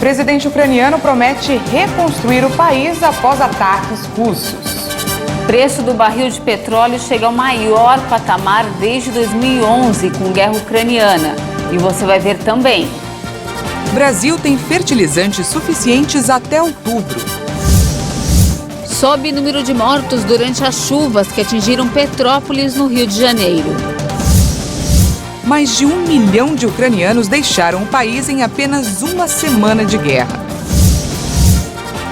Presidente ucraniano promete reconstruir o país após ataques russos. O preço do barril de petróleo chega ao maior patamar desde 2011, com guerra ucraniana. E você vai ver também. O Brasil tem fertilizantes suficientes até outubro. Sobe o número de mortos durante as chuvas que atingiram Petrópolis, no Rio de Janeiro. Mais de 1 milhão de ucranianos deixaram o país em apenas uma semana de guerra.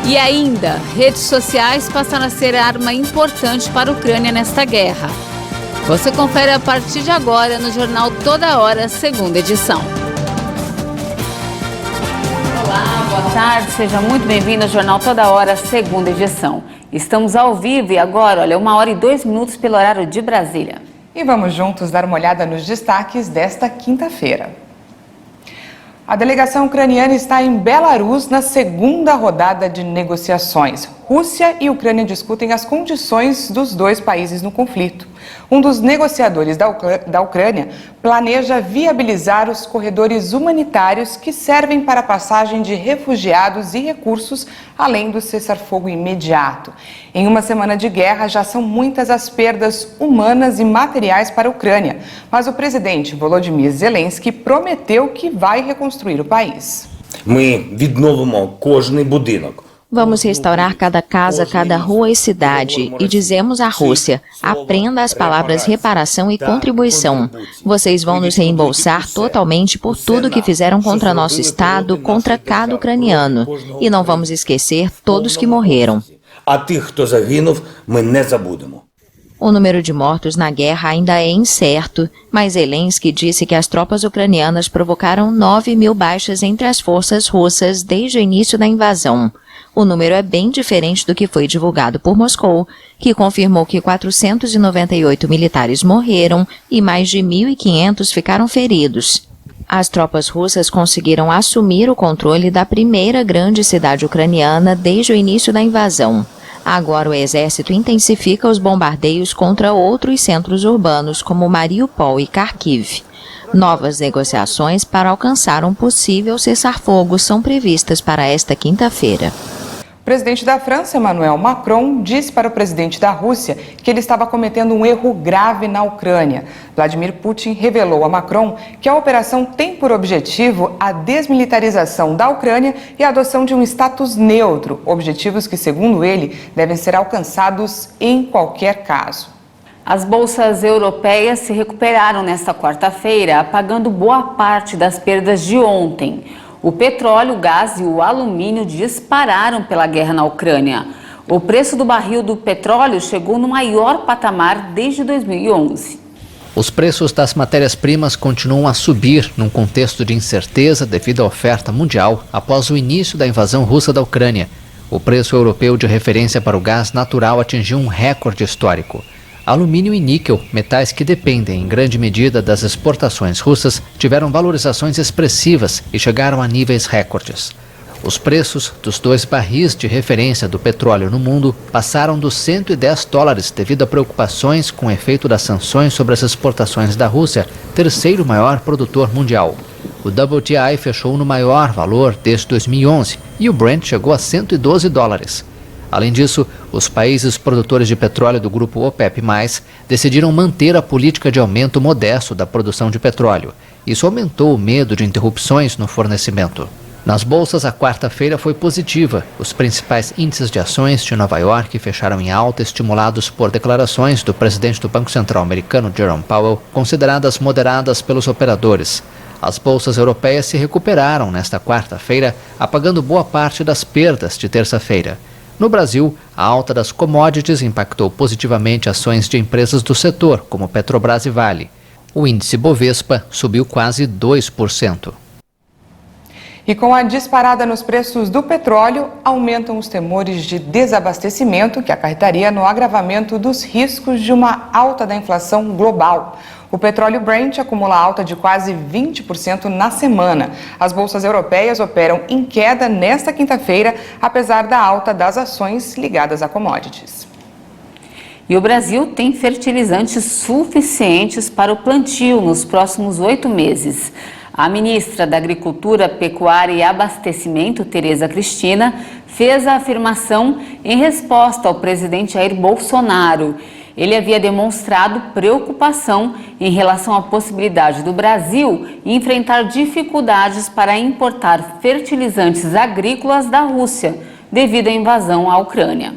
E ainda, redes sociais passaram a ser arma importante para a Ucrânia nesta guerra. Você confere a partir de agora no Jornal Toda Hora, segunda edição. Olá, boa tarde, seja muito bem-vindo ao Jornal Toda Hora, segunda edição. Estamos ao vivo e agora, 1h02 pelo horário de Brasília. E vamos juntos dar uma olhada nos destaques desta quinta-feira. A delegação ucraniana está em Belarus na segunda rodada de negociações. Rússia e Ucrânia discutem as condições dos dois países no conflito. Um dos negociadores da Ucrânia planeja viabilizar os corredores humanitários que servem para a passagem de refugiados e recursos, além do cessar-fogo imediato. Em uma semana de guerra, já são muitas as perdas humanas e materiais para a Ucrânia, mas o presidente Volodymyr Zelensky prometeu que vai reconstruir o país. Vamos restaurar cada casa, cada rua e cidade e dizemos à Rússia, aprenda as palavras reparação e contribuição. Vocês vão nos reembolsar totalmente por tudo que fizeram contra nosso Estado, contra cada ucraniano. E não vamos esquecer todos que morreram. O número de mortos na guerra ainda é incerto, mas Zelensky disse que as tropas ucranianas provocaram 9.000 baixas entre as forças russas desde o início da invasão. O número é bem diferente do que foi divulgado por Moscou, que confirmou que 498 militares morreram e mais de 1.500 ficaram feridos. As tropas russas conseguiram assumir o controle da primeira grande cidade ucraniana desde o início da invasão. Agora o exército intensifica os bombardeios contra outros centros urbanos como Mariupol e Kharkiv. Novas negociações para alcançar um possível cessar-fogo são previstas para esta quinta-feira. O presidente da França, Emmanuel Macron, disse para o presidente da Rússia que ele estava cometendo um erro grave na Ucrânia. Vladimir Putin revelou a Macron que a operação tem por objetivo a desmilitarização da Ucrânia e a adoção de um status neutro, objetivos que, segundo ele, devem ser alcançados em qualquer caso. As bolsas europeias se recuperaram nesta quarta-feira, apagando boa parte das perdas de ontem. O petróleo, o gás e o alumínio dispararam pela guerra na Ucrânia. O preço do barril do petróleo chegou no maior patamar desde 2011. Os preços das matérias-primas continuam a subir num contexto de incerteza devido à oferta mundial após o início da invasão russa da Ucrânia. O preço europeu de referência para o gás natural atingiu um recorde histórico. Alumínio e níquel, metais que dependem em grande medida das exportações russas, tiveram valorizações expressivas e chegaram a níveis recordes. Os preços dos dois barris de referência do petróleo no mundo passaram dos $110 devido a preocupações com o efeito das sanções sobre as exportações da Rússia, terceiro maior produtor mundial. O WTI fechou no maior valor desde 2011 e o Brent chegou a $112. Além disso, os países produtores de petróleo do grupo OPEP+, decidiram manter a política de aumento modesto da produção de petróleo. Isso aumentou o medo de interrupções no fornecimento. Nas bolsas, a quarta-feira foi positiva. Os principais índices de ações de Nova York fecharam em alta, estimulados por declarações do presidente do Banco Central americano, Jerome Powell, consideradas moderadas pelos operadores. As bolsas europeias se recuperaram nesta quarta-feira, apagando boa parte das perdas de terça-feira. No Brasil, a alta das commodities impactou positivamente ações de empresas do setor, como Petrobras e Vale. O índice Bovespa subiu quase 2%. E com a disparada nos preços do petróleo, aumentam os temores de desabastecimento que acarretaria no agravamento dos riscos de uma alta da inflação global. O petróleo Brent acumula alta de quase 20% na semana. As bolsas europeias operam em queda nesta quinta-feira, apesar da alta das ações ligadas a commodities. E o Brasil tem fertilizantes suficientes para o plantio nos próximos 8 meses. A ministra da Agricultura, Pecuária e Abastecimento, Tereza Cristina, fez a afirmação em resposta ao presidente Jair Bolsonaro. Ele havia demonstrado preocupação em relação à possibilidade do Brasil enfrentar dificuldades para importar fertilizantes agrícolas da Rússia, devido à invasão à Ucrânia.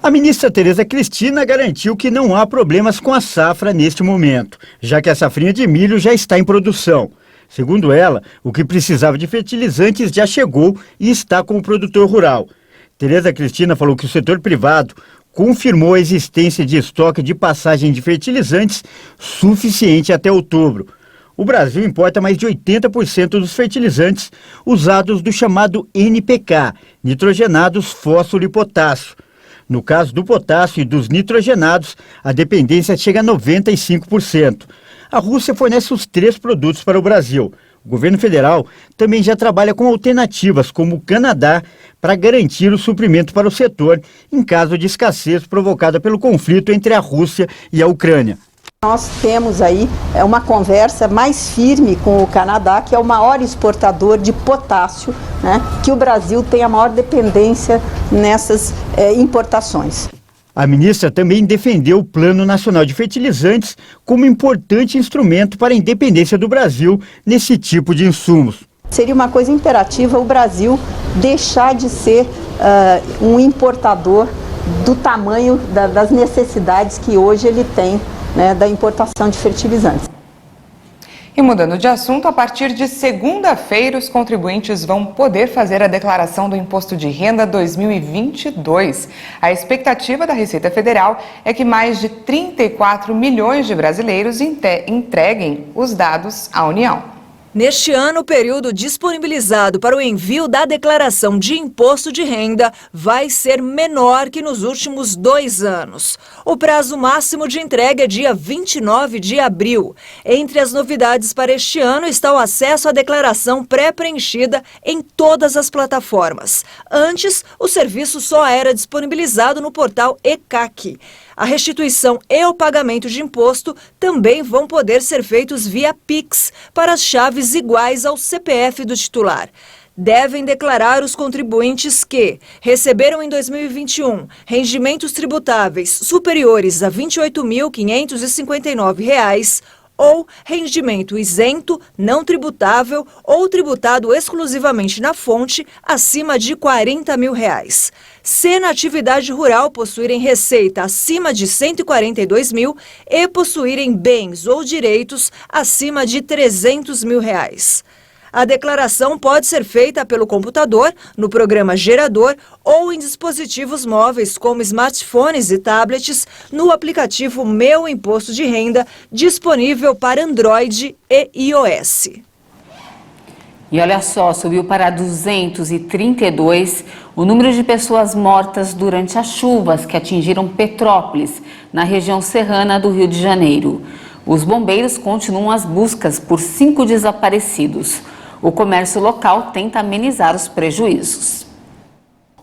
A ministra Tereza Cristina garantiu que não há problemas com a safra neste momento, já que a safrinha de milho já está em produção. Segundo ela, o que precisava de fertilizantes já chegou e está com o produtor rural. Tereza Cristina falou que o setor privado confirmou a existência de estoque de passagem de fertilizantes suficiente até outubro. O Brasil importa mais de 80% dos fertilizantes usados do chamado NPK, nitrogenados, fósforo e potássio. No caso do potássio e dos nitrogenados, a dependência chega a 95%. A Rússia fornece os 3 produtos para o Brasil. O governo federal também já trabalha com alternativas, como o Canadá, para garantir o suprimento para o setor em caso de escassez provocada pelo conflito entre a Rússia e a Ucrânia. Nós temos aí uma conversa mais firme com o Canadá, que é o maior exportador de potássio, né, que o Brasil tem a maior dependência nessas importações. A ministra também defendeu o Plano Nacional de Fertilizantes como importante instrumento para a independência do Brasil nesse tipo de insumos. Seria uma coisa imperativa o Brasil deixar de ser um importador do tamanho das necessidades que hoje ele tem, né, da importação de fertilizantes. E mudando de assunto, a partir de segunda-feira, os contribuintes vão poder fazer a declaração do Imposto de Renda 2022. A expectativa da Receita Federal é que mais de 34 milhões de brasileiros entreguem os dados à União. Neste ano, o período disponibilizado para o envio da declaração de imposto de renda vai ser menor que nos últimos 2 anos. O prazo máximo de entrega é dia 29 de abril. Entre as novidades para este ano está o acesso à declaração pré-preenchida em todas as plataformas. Antes, o serviço só era disponibilizado no portal ECAC. A restituição e o pagamento de imposto também vão poder ser feitos via Pix para as chaves iguais ao CPF do titular. Devem declarar os contribuintes que receberam em 2021 rendimentos tributáveis superiores a R$ 28.559 ou rendimento isento, não tributável ou tributado exclusivamente na fonte acima de R$ 40 mil. Se na atividade rural possuírem receita acima de R$ 142 mil e possuírem bens ou direitos acima de R$ 300 mil. A declaração pode ser feita pelo computador, no programa gerador ou em dispositivos móveis como smartphones e tablets no aplicativo Meu Imposto de Renda, disponível para Android e iOS. E olha só, subiu para 232 o número de pessoas mortas durante as chuvas que atingiram Petrópolis, na região serrana do Rio de Janeiro. Os bombeiros continuam as buscas por 5 desaparecidos. O comércio local tenta amenizar os prejuízos.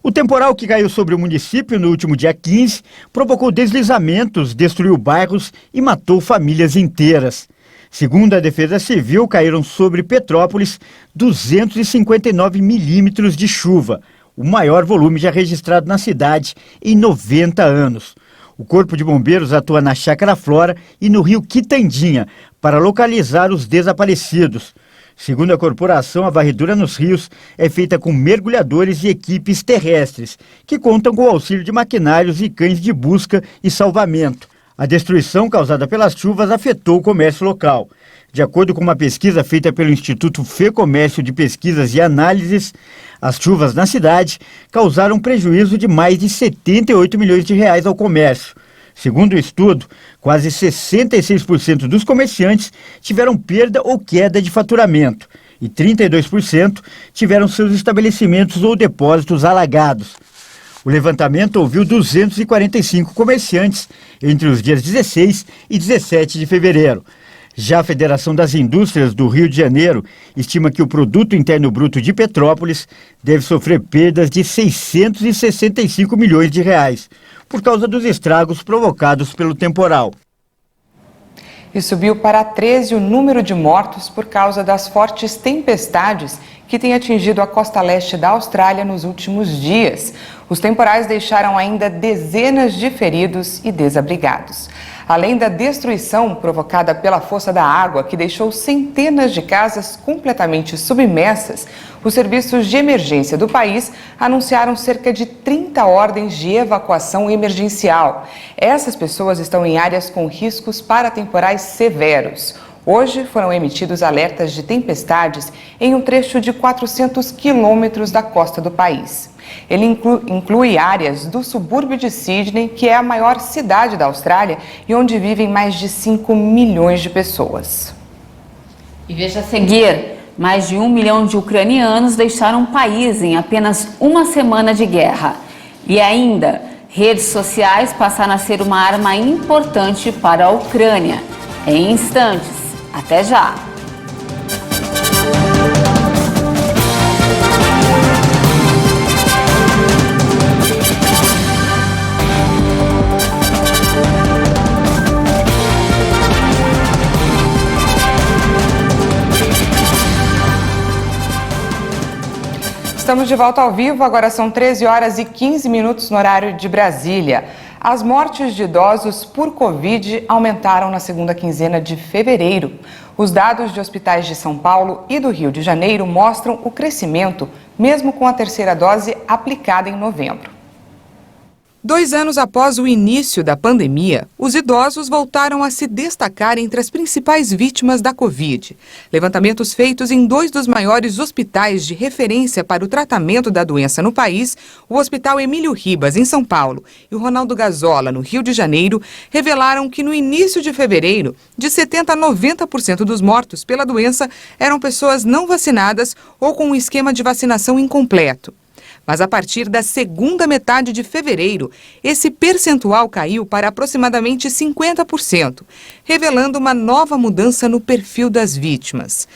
O temporal que caiu sobre o município no último dia 15 provocou deslizamentos, destruiu bairros e matou famílias inteiras. Segundo a Defesa Civil, caíram sobre Petrópolis 259 milímetros de chuva, o maior volume já registrado na cidade em 90 anos. O Corpo de Bombeiros atua na Chácara Flora e no rio Quitandinha para localizar os desaparecidos. Segundo a corporação, a varredura nos rios é feita com mergulhadores e equipes terrestres, que contam com o auxílio de maquinários e cães de busca e salvamento. A destruição causada pelas chuvas afetou o comércio local. De acordo com uma pesquisa feita pelo Instituto FEComércio de Pesquisas e Análises, as chuvas na cidade causaram prejuízo de mais de 78 milhões de reais ao comércio. Segundo o estudo, quase 66% dos comerciantes tiveram perda ou queda de faturamento e 32% tiveram seus estabelecimentos ou depósitos alagados. O levantamento ouviu 245 comerciantes entre os dias 16 e 17 de fevereiro. Já a Federação das Indústrias do Rio de Janeiro estima que o Produto Interno Bruto de Petrópolis deve sofrer perdas de 665 milhões de reais, por causa dos estragos provocados pelo temporal. E subiu para 13 o número de mortos por causa das fortes tempestades que têm atingido a costa leste da Austrália nos últimos dias. Os temporais deixaram ainda dezenas de feridos e desabrigados. Além da destruição provocada pela força da água, que deixou centenas de casas completamente submersas, os serviços de emergência do país anunciaram cerca de 30 ordens de evacuação emergencial. Essas pessoas estão em áreas com riscos para temporais severos. Hoje foram emitidos alertas de tempestades em um trecho de 400 quilômetros da costa do país. Ele inclui áreas do subúrbio de Sydney, que é a maior cidade da Austrália e onde vivem mais de 5 milhões de pessoas. E veja a seguir, mais de 1 milhão de ucranianos deixaram o país em apenas uma semana de guerra. E ainda, redes sociais passaram a ser uma arma importante para a Ucrânia. Em instantes. Até já! Estamos de volta ao vivo, agora são 13 horas e 15 minutos no horário de Brasília. As mortes de idosos por Covid aumentaram na segunda quinzena de fevereiro. Os dados de hospitais de São Paulo e do Rio de Janeiro mostram o crescimento, mesmo com a terceira dose aplicada em novembro. 2 anos após o início da pandemia, os idosos voltaram a se destacar entre as principais vítimas da Covid. Levantamentos feitos em 2 dos maiores hospitais de referência para o tratamento da doença no país, o Hospital Emílio Ribas, em São Paulo, e o Ronaldo Gazola, no Rio de Janeiro, revelaram que no início de fevereiro, de 70% a 90% dos mortos pela doença eram pessoas não vacinadas ou com um esquema de vacinação incompleto. Mas a partir da segunda metade de fevereiro, esse percentual caiu para aproximadamente 50%, revelando uma nova mudança no perfil das vítimas.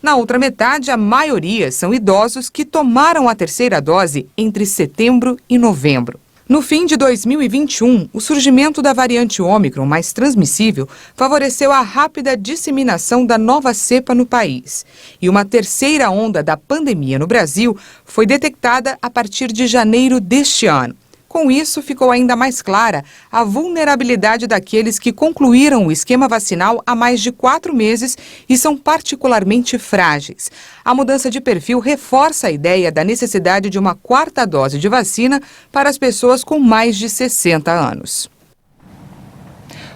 Na outra metade, a maioria são idosos que tomaram a terceira dose entre setembro e novembro. No fim de 2021, o surgimento da variante Ômicron mais transmissível favoreceu a rápida disseminação da nova cepa no país. E uma terceira onda da pandemia no Brasil foi detectada a partir de janeiro deste ano. Com isso, ficou ainda mais clara a vulnerabilidade daqueles que concluíram o esquema vacinal há mais de 4 meses e são particularmente frágeis. A mudança de perfil reforça a ideia da necessidade de uma 4ª dose de vacina para as pessoas com mais de 60 anos.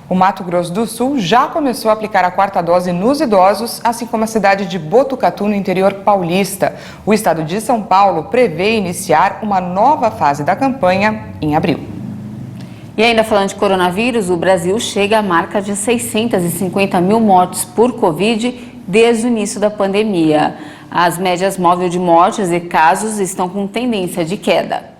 O Mato Grosso do Sul já começou a aplicar a 4ª dose nos idosos, assim como a cidade de Botucatu, no interior paulista. O estado de São Paulo prevê iniciar uma nova fase da campanha em abril. E ainda falando de coronavírus, o Brasil chega à marca de 650 mil mortes por Covid desde o início da pandemia. As médias móveis de mortes e casos estão com tendência de queda.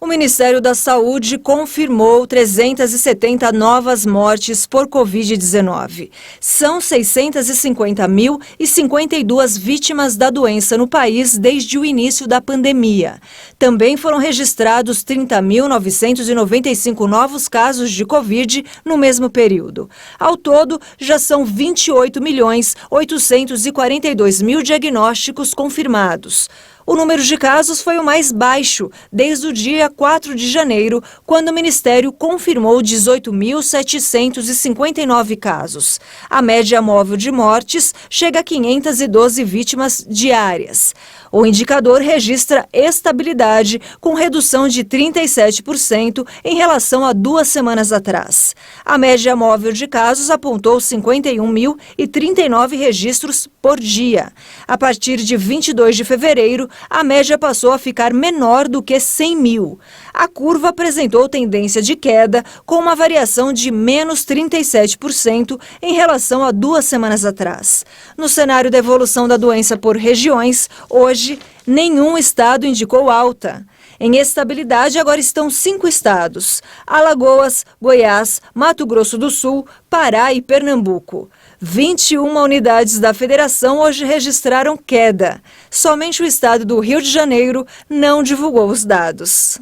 O Ministério da Saúde confirmou 370 novas mortes por Covid-19. São 650.052 vítimas da doença no país desde o início da pandemia. Também foram registrados 30.995 novos casos de Covid no mesmo período. Ao todo, já são 28.842.000 diagnósticos confirmados. O número de casos foi o mais baixo desde o dia 4 de janeiro, quando o Ministério confirmou 18.759 casos. A média móvel de mortes chega a 512 vítimas diárias. O indicador registra estabilidade, com redução de 37% em relação a 2 semanas atrás. A média móvel de casos apontou 51.039 registros por dia. A partir de 22 de fevereiro, a média passou a ficar menor do que 100 mil. A curva apresentou tendência de queda, com uma variação de menos 37% em relação a 2 semanas atrás. No cenário da evolução da doença por regiões, hoje, nenhum estado indicou alta. Em estabilidade, agora estão 5 estados: Alagoas, Goiás, Mato Grosso do Sul, Pará e Pernambuco. 21 unidades da federação hoje registraram queda. Somente o estado do Rio de Janeiro não divulgou os dados.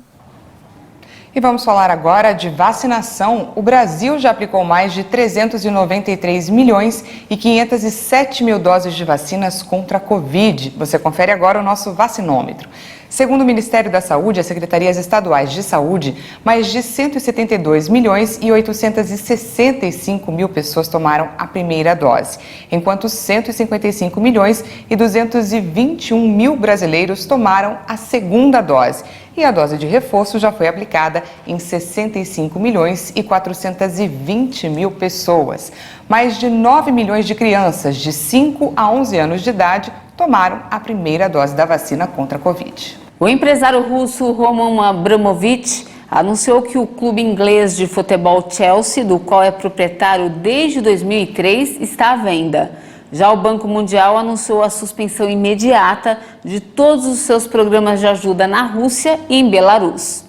E vamos falar agora de vacinação. O Brasil já aplicou mais de 393 milhões e 507 mil doses de vacinas contra a Covid. Você confere agora o nosso vacinômetro. Segundo o Ministério da Saúde e as secretarias estaduais de saúde, mais de 172 milhões e 865 mil pessoas tomaram a primeira dose, enquanto 155 milhões e 221 mil brasileiros tomaram a segunda dose. E a dose de reforço já foi aplicada em 65 milhões e 420 mil pessoas. Mais de 9 milhões de crianças de 5 a 11 anos de idade tomaram a primeira dose da vacina contra a Covid. O empresário russo Roman Abramovich anunciou que o clube inglês de futebol Chelsea, do qual é proprietário desde 2003, está à venda. Já o Banco Mundial anunciou a suspensão imediata de todos os seus programas de ajuda na Rússia e em Belarus.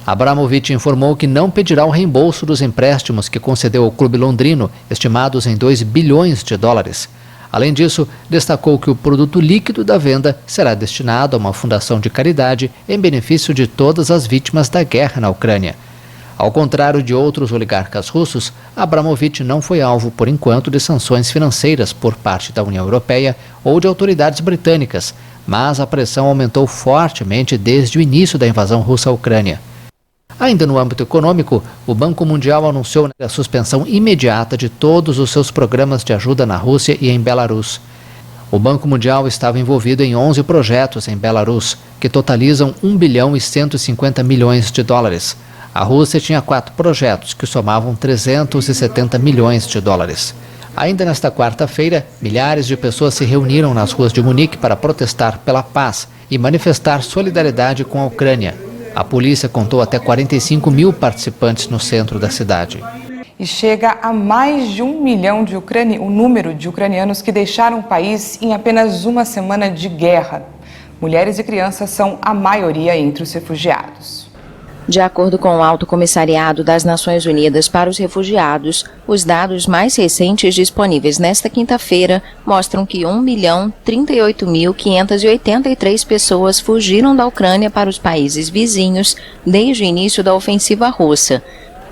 Abramovich informou que não pedirá o reembolso dos empréstimos que concedeu ao clube londrino, estimados em 2 bilhões de dólares. Além disso, destacou que o produto líquido da venda será destinado a uma fundação de caridade em benefício de todas as vítimas da guerra na Ucrânia. Ao contrário de outros oligarcas russos, Abramovich não foi alvo, por enquanto, de sanções financeiras por parte da União Europeia ou de autoridades britânicas, mas a pressão aumentou fortemente desde o início da invasão russa à Ucrânia. Ainda no âmbito econômico, o Banco Mundial anunciou a suspensão imediata de todos os seus programas de ajuda na Rússia e em Belarus. O Banco Mundial estava envolvido em 11 projetos em Belarus, que totalizam 1 bilhão e 150 milhões de dólares. A Rússia tinha 4 projetos, que somavam 370 milhões de dólares. Ainda nesta quarta-feira, milhares de pessoas se reuniram nas ruas de Munique para protestar pela paz e manifestar solidariedade com a Ucrânia. A polícia contou até 45 mil participantes no centro da cidade. E chega a mais de 1 milhão o número de ucranianos que deixaram o país em apenas uma semana de guerra. Mulheres e crianças são a maioria entre os refugiados. De acordo com o Alto Comissariado das Nações Unidas para os Refugiados, os dados mais recentes disponíveis nesta quinta-feira mostram que 1.038.583 pessoas fugiram da Ucrânia para os países vizinhos desde o início da ofensiva russa.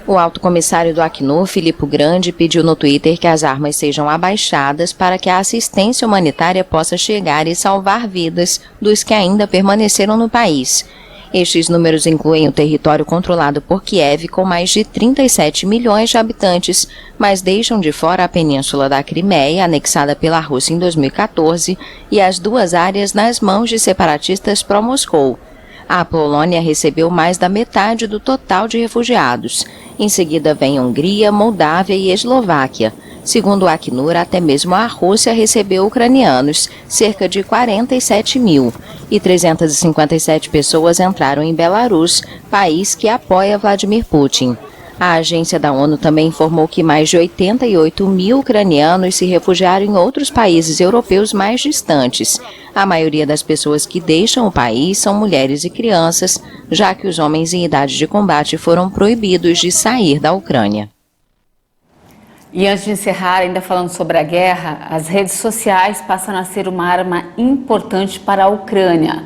O alto comissário do Acnur, Filippo Grandi, pediu no Twitter que as armas sejam abaixadas para que a assistência humanitária possa chegar e salvar vidas dos que ainda permaneceram no país. Estes números incluem o território controlado por Kiev, com mais de 37 milhões de habitantes, mas deixam de fora a península da Crimeia, anexada pela Rússia em 2014, e as 2 áreas nas mãos de separatistas pró-Moscou. A Polônia recebeu mais da metade do total de refugiados. Em seguida vem Hungria, Moldávia e Eslováquia. Segundo o Acnur, até mesmo a Rússia recebeu ucranianos, cerca de 47 mil, e 357 pessoas entraram em Belarus, país que apoia Vladimir Putin. A agência da ONU também informou que mais de 88 mil ucranianos se refugiaram em outros países europeus mais distantes. A maioria das pessoas que deixam o país são mulheres e crianças, já que os homens em idade de combate foram proibidos de sair da Ucrânia. E antes de encerrar, ainda falando sobre a guerra, as redes sociais passam a ser uma arma importante para a Ucrânia.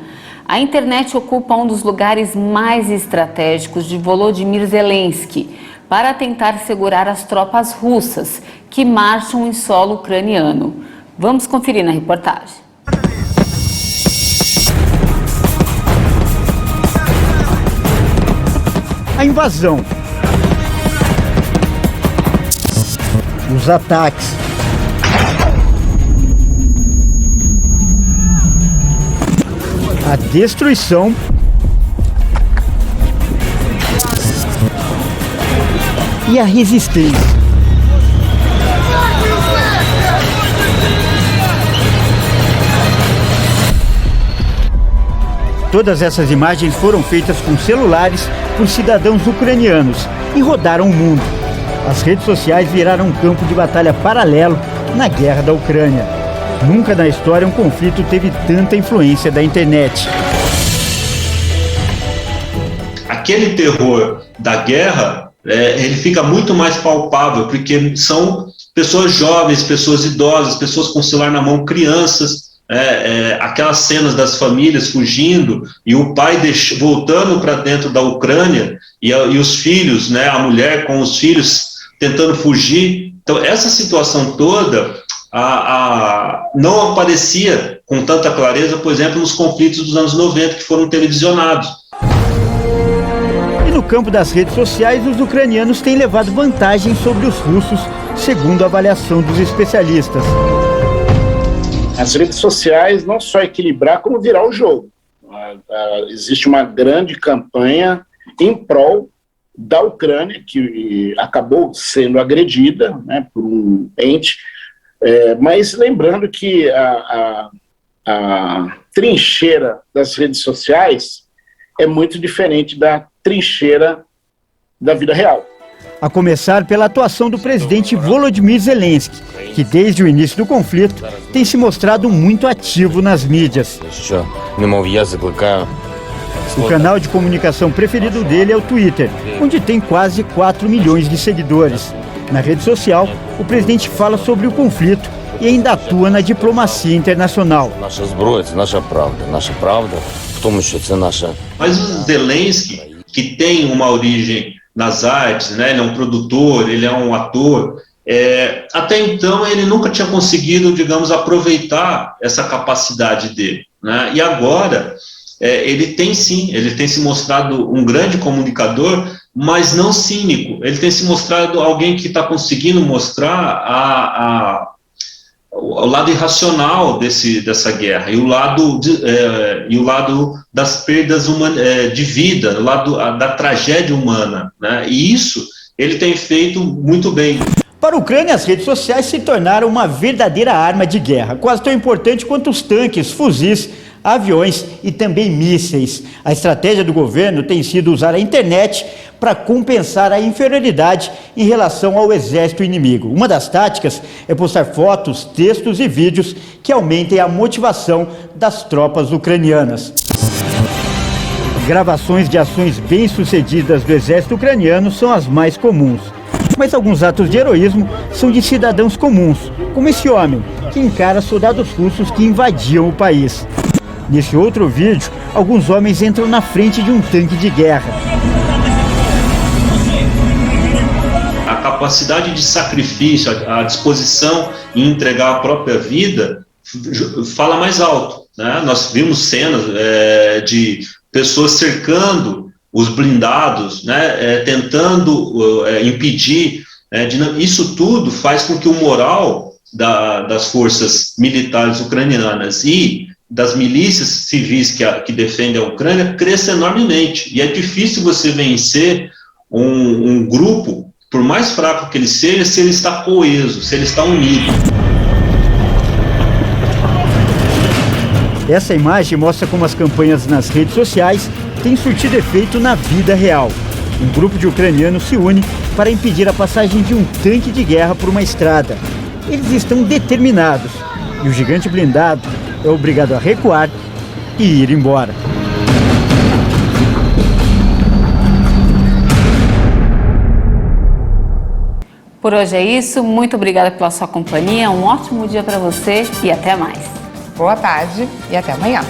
A internet ocupa um dos lugares mais estratégicos de Volodymyr Zelensky para tentar segurar as tropas russas que marcham em solo ucraniano. Vamos conferir na reportagem. A invasão, os ataques, a destruição e a resistência. Todas essas imagens foram feitas com celulares por cidadãos ucranianos e rodaram o mundo. As redes sociais viraram um campo de batalha paralelo na guerra da Ucrânia. Nunca na história um conflito teve tanta influência da internet. Aquele terror da guerra, ele fica muito mais palpável, porque são pessoas jovens, pessoas idosas, pessoas com celular na mão, crianças, aquelas cenas das famílias fugindo e o pai voltando para dentro da Ucrânia e os filhos, né, a mulher com os filhos tentando fugir. Então, essa situação toda não aparecia com tanta clareza, por exemplo, nos conflitos dos anos 90 que foram televisionados. E no campo das redes sociais, os ucranianos têm levado vantagem sobre os russos, segundo a avaliação dos especialistas. As redes sociais não só equilibrar, como virar o jogo. Existe uma grande campanha em prol da Ucrânia, que acabou sendo agredida, né, por um ente, mas lembrando que a trincheira das redes sociais é muito diferente da trincheira da vida real. A começar pela atuação do presidente Volodymyr Zelensky, que desde o início do conflito tem se mostrado muito ativo nas mídias. O canal de comunicação preferido dele é o Twitter, onde tem quase 4 milhões de seguidores. Na rede social, o presidente fala sobre o conflito e ainda atua na diplomacia internacional. Mas o Zelensky, que tem uma origem nas artes, né? Ele é um produtor, ele é um ator, até então ele nunca tinha conseguido, digamos, aproveitar essa capacidade dele, né? E agora ele tem se mostrado um grande comunicador, mas não cínico. Ele tem se mostrado alguém que está conseguindo mostrar o lado irracional dessa guerra e o lado das perdas de vida, o lado da tragédia humana, né? E isso ele tem feito muito bem. Para a Ucrânia, as redes sociais se tornaram uma verdadeira arma de guerra, quase tão importante quanto os tanques, fuzis, aviões e também mísseis. A estratégia do governo tem sido usar a internet para compensar a inferioridade em relação ao exército inimigo. Uma das táticas é postar fotos, textos e vídeos que aumentem a motivação das tropas ucranianas. Gravações de ações bem-sucedidas do exército ucraniano são as mais comuns. Mas alguns atos de heroísmo são de cidadãos comuns, como esse homem, que encara soldados russos que invadiam o país. Nesse outro vídeo, alguns homens entram na frente de um tanque de guerra. A capacidade de sacrifício, a disposição em entregar a própria vida, fala mais alto, né? Nós vimos cenas de pessoas cercando os blindados, né? Tentando impedir. Isso tudo faz com que o moral das forças militares ucranianas e das milícias civis que defendem a Ucrânia cresça enormemente. E é difícil você vencer um grupo, por mais fraco que ele seja, se ele está coeso, se ele está unido. Essa imagem mostra como as campanhas nas redes sociais têm surtido efeito na vida real. Um grupo de ucranianos se une para impedir a passagem de um tanque de guerra por uma estrada. Eles estão determinados e o gigante blindado é obrigado a recuar e ir embora. Por hoje é isso. Muito obrigada pela sua companhia. Um ótimo dia para você e até mais. Boa tarde e até amanhã.